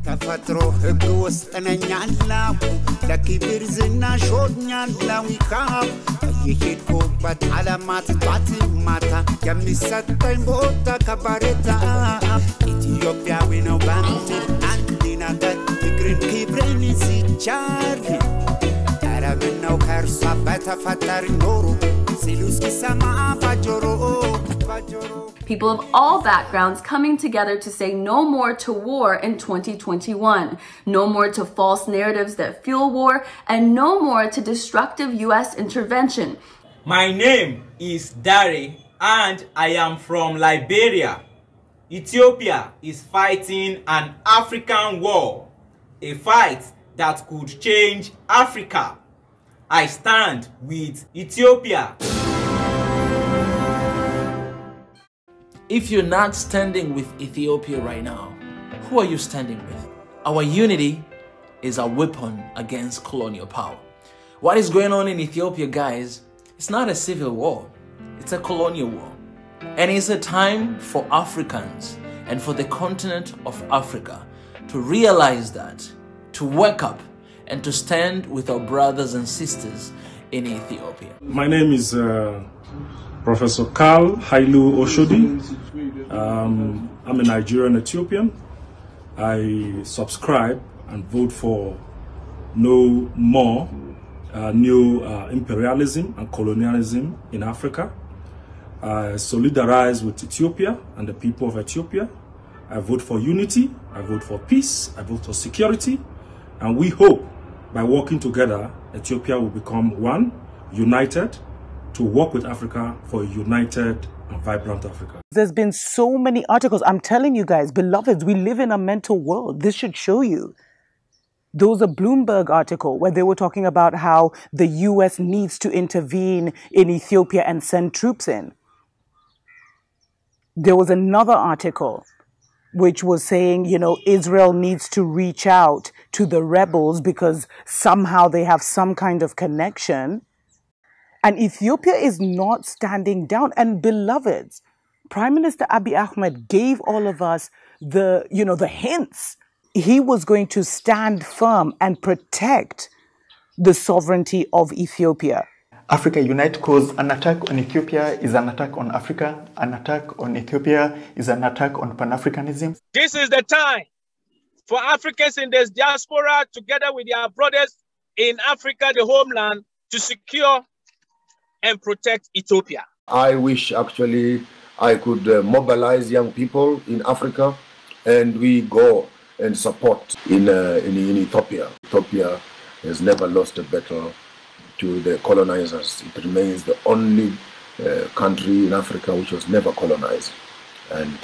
ተፈጥሮ ህግ ወስጠነኛላው ለክብር ዝና ሾኛላው ይካው የሄድኩበት ዓለማት ጧት ማታ የሚሰጠኝ ቦታ ከበሬታ ኢትዮጵያዊ ነው በምድር አንድ ነገር ፍቅርን ክብርን ሲቻል ኧረ ምነው ከእርሷ በተፈጠር ኖሮ ሲሉ እስኪሰማ ባጆሮ People of all backgrounds coming together to say no more to war in 2021, no more to false narratives that fuel war, and no more to destructive U.S. intervention. My name is Dare and I am from Liberia. Ethiopia is fighting an African war, a fight that could change Africa. I stand with Ethiopia. If you're not standing with Ethiopia right now, who are you standing with? Our unity is a weapon against colonial power. What is going on in Ethiopia, guys, it's not a civil war, it's a colonial war. And it's a time for Africans and for the continent of Africa to realize that, to wake up and to stand with our brothers and sisters in Ethiopia. My name is Professor Karl Hailu Oshodi. I'm a Nigerian Ethiopian. I subscribe and vote for no more new imperialism and colonialism in Africa. I solidarize with Ethiopia and the people of Ethiopia. I vote for unity, I vote for peace, I vote for security, and we hope by working together, Ethiopia will become one, united, to work with Africa for a united and vibrant Africa. There's been so many articles. I'm telling you guys, beloveds, we live in a mental world. This should show you. There was a Bloomberg article where they were talking about how the US needs to intervene in Ethiopia and send troops in. There was another article which was saying, you know, Israel needs to reach out to the rebels because somehow they have some kind of connection. And Ethiopia is not standing down. And beloveds, Prime Minister Abiy Ahmed gave all of us the hints. He was going to stand firm and protect the sovereignty of Ethiopia. Africa Unite, because an attack on Ethiopia is an attack on Africa. An attack on Ethiopia is an attack on Pan-Africanism. This is the time for Africans in this diaspora, together with their brothers in Africa, the homeland, to secure and protect Ethiopia. I wish actually I could mobilize young people in Africa and we go and support in Ethiopia. Ethiopia has never lost a battle to the colonizers. It remains the only country in Africa which was never colonized. And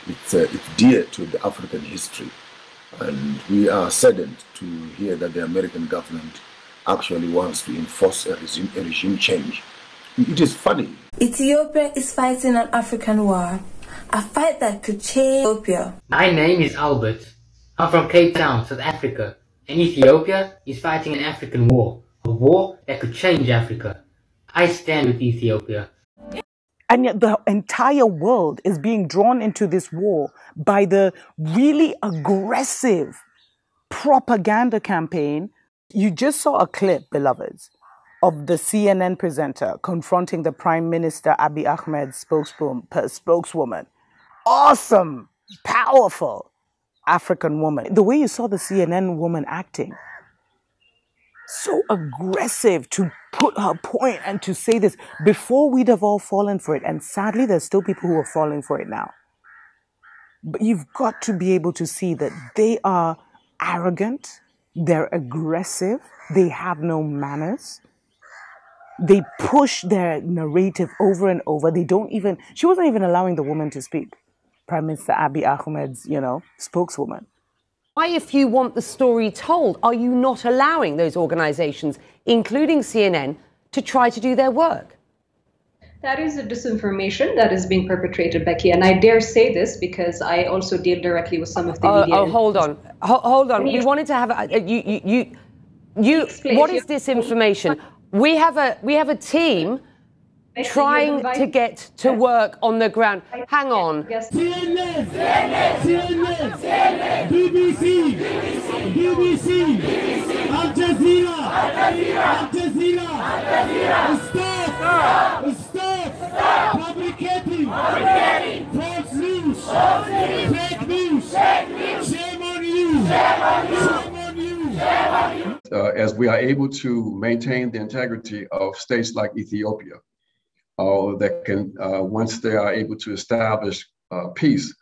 it's dear to the African history. And we are saddened to hear that the American government actually wants to enforce a regime change. It is funny. Ethiopia is fighting an African war, a fight that could change Ethiopia. My name is Albert. I'm from Cape Town, South Africa, and Ethiopia is fighting an African war, a war that could change Africa. I stand with Ethiopia. And yet the entire world is being drawn into this war by the really aggressive propaganda campaign. You just saw a clip, beloveds, of the CNN presenter confronting the Prime Minister Abiy Ahmed's spokeswoman. Awesome, powerful African woman. The way you saw the CNN woman acting, so aggressive to put her point and to say this before we'd have all fallen for it. And sadly, there's still people who are falling for it now. But you've got to be able to see that they are arrogant, they're aggressive, they have no manners. They push their narrative over and over. She wasn't even allowing the woman to speak. Prime Minister Abiy Ahmed's, spokeswoman. Why, if you want the story told, are you not allowing those organizations, including CNN, to try to do their work? That is a disinformation that is being perpetrated, Becky, and I dare say this because I also deal directly with some of the media. Hold on. Hold on. We wanted to have what is disinformation? We have a team trying to get to work on the ground. Hang on. CNN, BBC, Al Jazeera, stop fabricating false news, fake news. Shame on you. As we are able to maintain the integrity of states like Ethiopia, that can, once they are able to establish peace,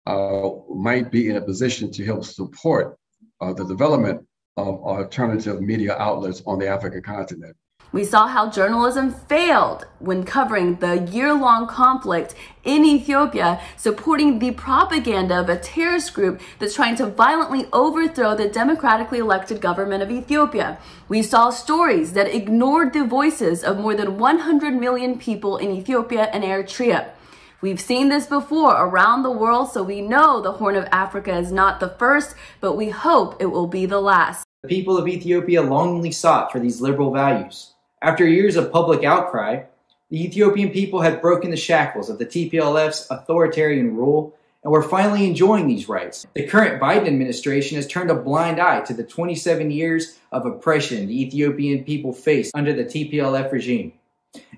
might be in a position to help support the development of alternative media outlets on the African continent. We saw how journalism failed when covering the year-long conflict in Ethiopia, supporting the propaganda of a terrorist group that's trying to violently overthrow the democratically elected government of Ethiopia. We saw stories that ignored the voices of more than 100 million people in Ethiopia and Eritrea. We've seen this before around the world, so we know the Horn of Africa is not the first, but we hope it will be the last. The people of Ethiopia longingly sought for these liberal values. After years of public outcry, the Ethiopian people had broken the shackles of the TPLF's authoritarian rule and were finally enjoying these rights. The current Biden administration has turned a blind eye to the 27 years of oppression the Ethiopian people faced under the TPLF regime.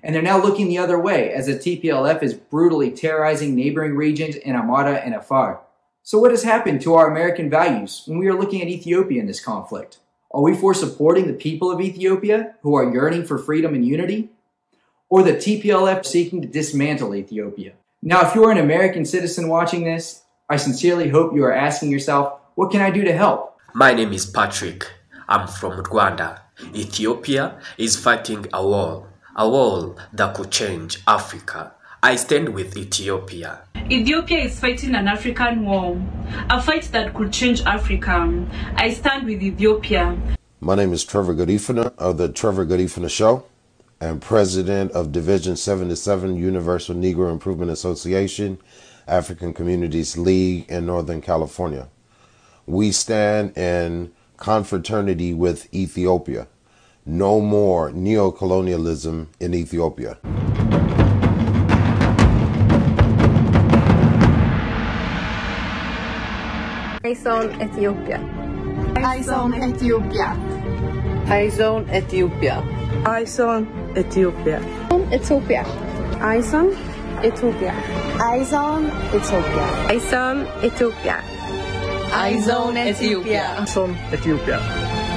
And they're now looking the other way as the TPLF is brutally terrorizing neighboring regions in Amhara and Afar. So what has happened to our American values when we are looking at Ethiopia in this conflict? Are we for supporting the people of Ethiopia who are yearning for freedom and unity? Or the TPLF seeking to dismantle Ethiopia? Now, if you are an American citizen watching this, I sincerely hope you are asking yourself, what can I do to help? My name is Patrick. I'm from Rwanda. Ethiopia is fighting a war that could change Africa. I stand with Ethiopia. Ethiopia is fighting an African war, a fight that could change Africa. I stand with Ethiopia. My name is Trevor Godifuna of the Trevor Godifuna Show. I'm president of Division 77 Universal Negro Improvement Association, African Communities League in Northern California. We stand in confraternity with Ethiopia. No more neocolonialism in Ethiopia. Eyes on Ethiopia. Eyes on Ethiopia. Eyes on Ethiopia. Eyes on Ethiopia. Ethiopia. Eyes on Ethiopia. Eyes on Ethiopia. Eyes on Ethiopia. Eyes on Ethiopia. Eyes on Ethiopia.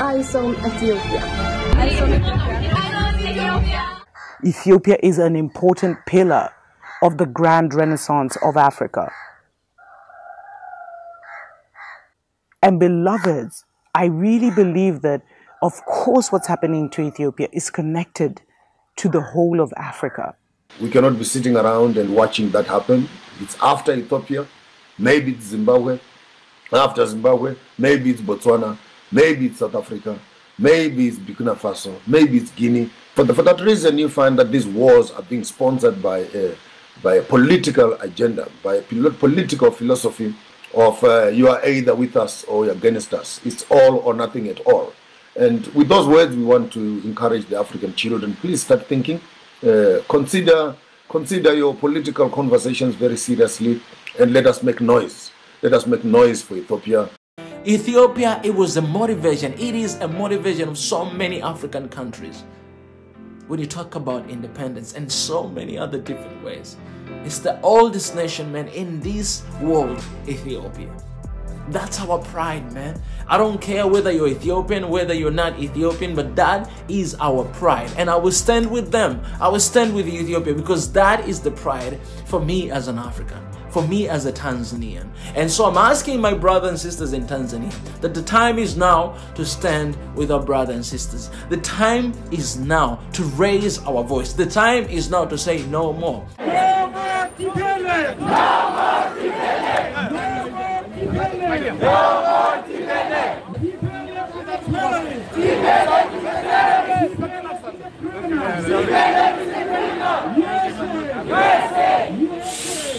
Eyes on Ethiopia. Eyes on Ethiopia. Ethiopia is an important pillar of the grand renaissance of Africa. And beloveds, I really believe that, of course, what's happening to Ethiopia is connected to the whole of Africa. We cannot be sitting around and watching that happen. It's after Ethiopia, maybe it's Zimbabwe. After Zimbabwe, maybe it's Botswana, maybe it's South Africa, maybe it's Burkina Faso, maybe it's Guinea. For that reason, you find that these wars are being sponsored by a political agenda, by a political philosophy of you are either with us or you're against us. It's all or nothing at all. And with those words, we want to encourage the African children. Please start thinking. Consider your political conversations very seriously, and let us make noise. Let us make noise for Ethiopia. Ethiopia, it was a motivation. It is a motivation of so many African countries. When you talk about independence and so many other different ways, it's the oldest nation, man, in this world, Ethiopia. That's our pride, man. I don't care whether you're Ethiopian, whether you're not Ethiopian, but that is our pride. And I will stand with them. I will stand with Ethiopia because that is the pride for me as an African, for me as a Tanzanian. And so I'm asking my brothers and sisters in Tanzania that the time is now to stand with our brothers and sisters. The time is now to raise our voice. The time is now to say no more. No more TPLF! No more TPLF! No more TPLF! No more TPLF! TPLF is a terrorist! TPLF is a terrorist! TPLF is a criminal! USA!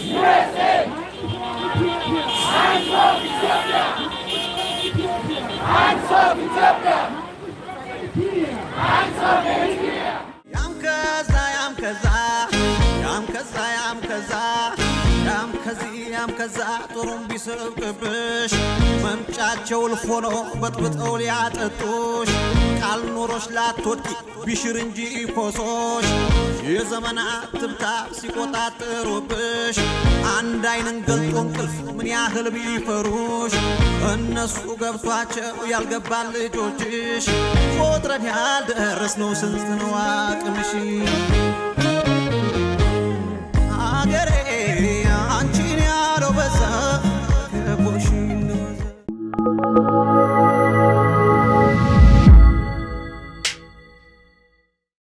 USA! Hands off Ethiopia! Hands off Ethiopia! Hands off Eritrea! Yam kaza ያም ከዛ ጦሩን ቢሰብቅብሽ መምጫቸው ልፎኖ በጥብጠው ሊያጠጡሽ ቃል ኖሮሽ ላትወድቂ ቢሽር እንጂ ኮሶሽ የዘመናት ትብታብ ሲቆጣጠሩብሽ አንድ አይንን ገልጦ እንቅልፍ ምን ያህል ቢፈሩሽ እነሱ ገብቷቸው ያልገባል ልጆችሽ ቆጥረን ያልደረስነው ስንት ነው አቅምሽ